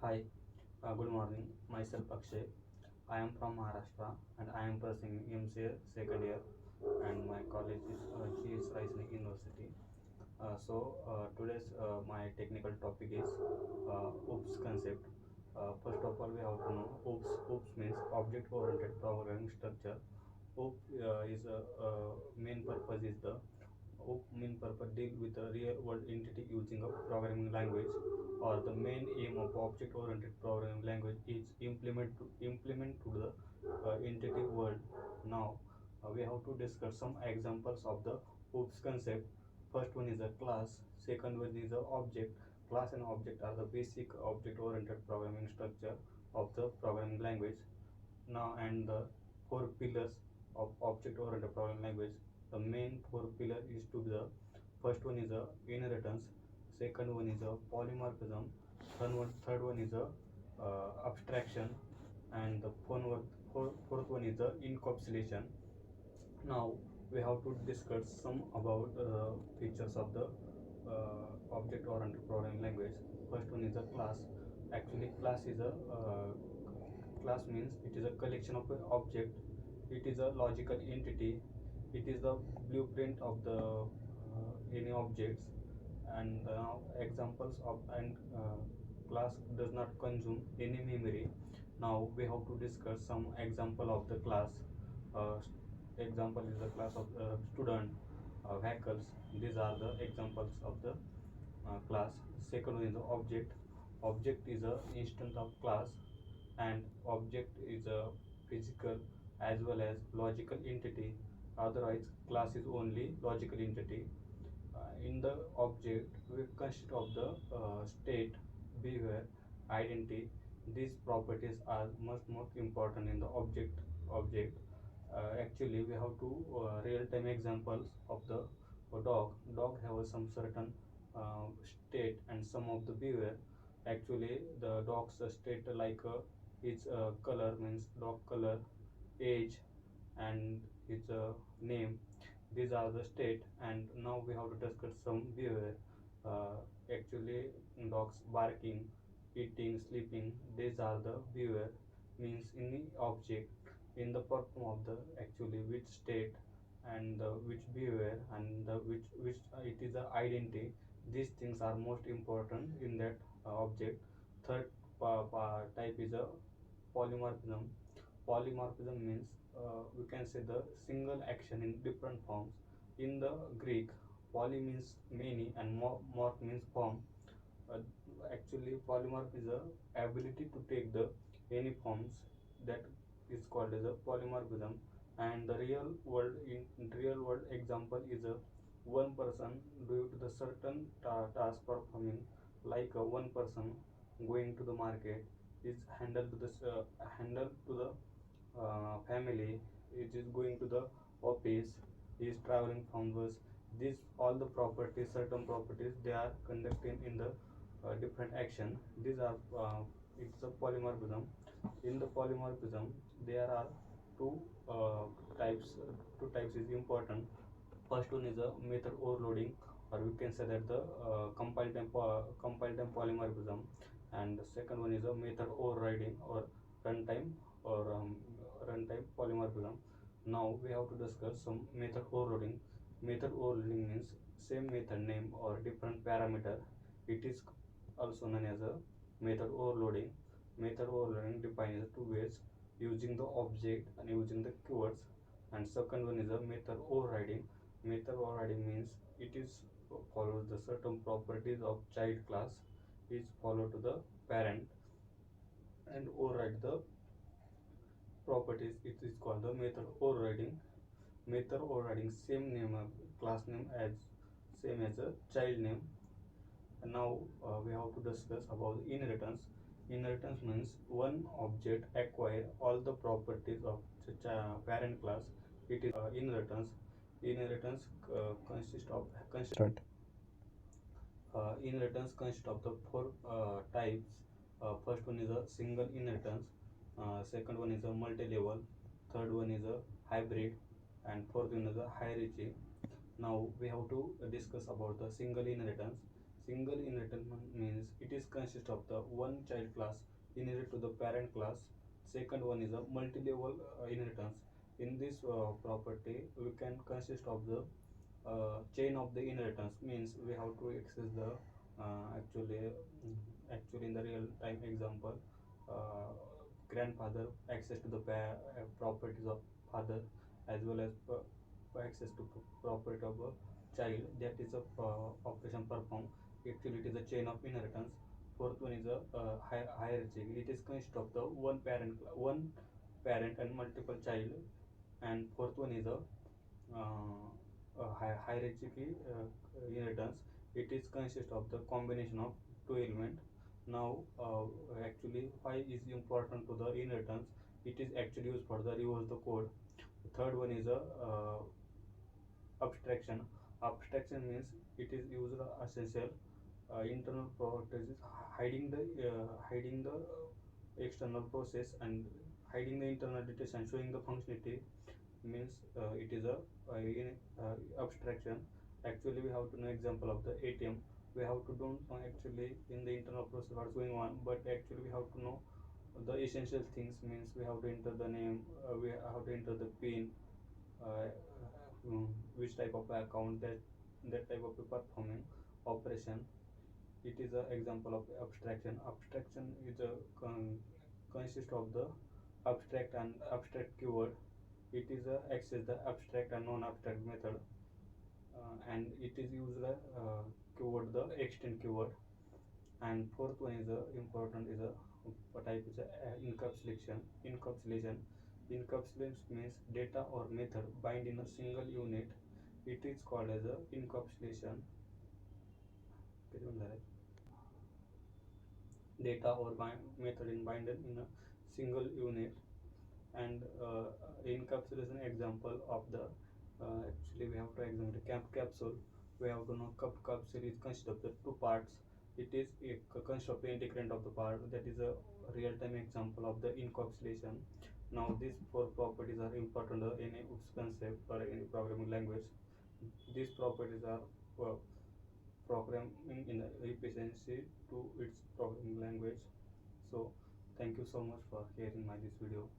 Hi, good morning. Myself Akshay. I am from Maharashtra and I am pursuing MCA second year, and my college is GS Raisni University. Today's my technical topic is OOPS concept. First of all, we have to know OOPS. OOPS means Object Oriented Programming Structure. OOP is main purpose is the OOP main purpose deal with a real world entity using a programming language, or the main aim of object oriented programming language is implement to the entity world. Now we have to discuss some examples of the OOPS concept. First one is a class, second one is a object. Class and object are the basic object oriented programming structure of the programming language. Now, and the four pillars of object oriented programming language. The main four pillar is to the first one is a inheritance, second one is a polymorphism, third one is a abstraction, and the fourth one is the encapsulation. Now we have to discuss some about features of the object oriented programming language. First one is a class. Actually, class means it is a collection of an object. It is a logical entity. It is the blueprint of the any objects, and examples of and class does not consume any memory. Now we have to discuss some example of the class. uh, Example is the class of student, vehicles. These are the examples of the class. Second one is the object. Object is a instance of class, and object is a physical as well as logical entity. Otherwise, class is only logical entity. In the object, we consist of the state, behavior, identity. These properties are much more important in the object. Actually, we have two real-time examples of the dog. Dog have some certain state and some of the behavior. Actually, the dog's state like its color means dog color, age, and its name. These are the state, and now we have to discuss some behavior. uh, Actually, dogs barking, eating, sleeping, these are the behavior. Means in the object, in the perform of the actually which state and which behavior and which it is a identity. These things are most important in that object. Third type is a polymorphism. Polymorphism means we can say the single action in different forms. In the Greek, poly means many and morph means form. uh, Actually, polymorph is the ability to take the any forms, that is called as a polymorphism. And the in real world example is a one person due to the certain task performing, like one person going to the market is handled to this handled to the family, it is going to the office, he is traveling from bus. These all the properties, certain properties, they are conducting in the different action. These are it's a polymorphism. In the polymorphism, there are two types. Two types is important. First one is a method overloading, or we can say that the compile time polymorphism, and the second one is a method overriding or runtime or runtime polymorphism. Now we have to discuss some method overloading. Method overloading means same method name or different parameter. It is also known as a method overloading. Method overloading defines two ways: using the object and using the keywords. And second one is a method overriding. Method overriding means it is follows the certain properties of child class is follow to the parent and override the properties. It is called the method overriding. Method overriding same name of class name as same as a child name. And now we have to discuss about inheritance. Inheritance means one object acquire all the properties of such a parent class. It is inheritance. Inheritance consists of inheritance consists of the four types. First one is a single inheritance. Second one is a multi-level. Third one is a hybrid, and fourth one is a hierarchy. Now we have to discuss about the single inheritance. Single inheritance means it is consist of the one child class inherit to the parent class. Second one is a multi-level inheritance. In this property, we can consist of the chain of the inheritance, means we have to access the actually in the real time example, uh, grandfather access to the properties of father, as well as access to property of a child. That is a operation performed. Actually it is a chain of inheritance. Fourth one is a hierarchy. It is consist of the one parent and multiple child. And fourth one is a hierarchy inheritance. It is consist of the combination of two element. Now actually why is important to the inheritance? It is actually used for the reverse the code. The third one is a abstraction. Abstraction means it is used essential internal properties, hiding the external process and hiding the internal details and showing the functionality, means it is a abstraction. Actually we have to know example of the ATM. We have to don't know actually in the internal process what's going on, but actually we have to know the essential things, means we have to enter the name, we have to enter the pin, uh, which type of account, that type of performing operation. It is an example of abstraction. Abstraction is a consist of the abstract and abstract keyword. It is a access the abstract and non-abstract method, and it is used keyword the extend keyword. And fourth one is important is a type is a encapsulation. Encapsulation means data or method bind in a single unit. It is called as a encapsulation. Data or method in binded in a single unit. And encapsulation example of the actually we have to examine the capsule. We have to know capsule is consist of the two parts. It is a consist of the integrant of the part. That is a real-time example of the encapsulation. Now these four properties are important in any concept or any programming language. These properties are uh, programming in efficiency to its programming language. So thank you so much for hearing my this video.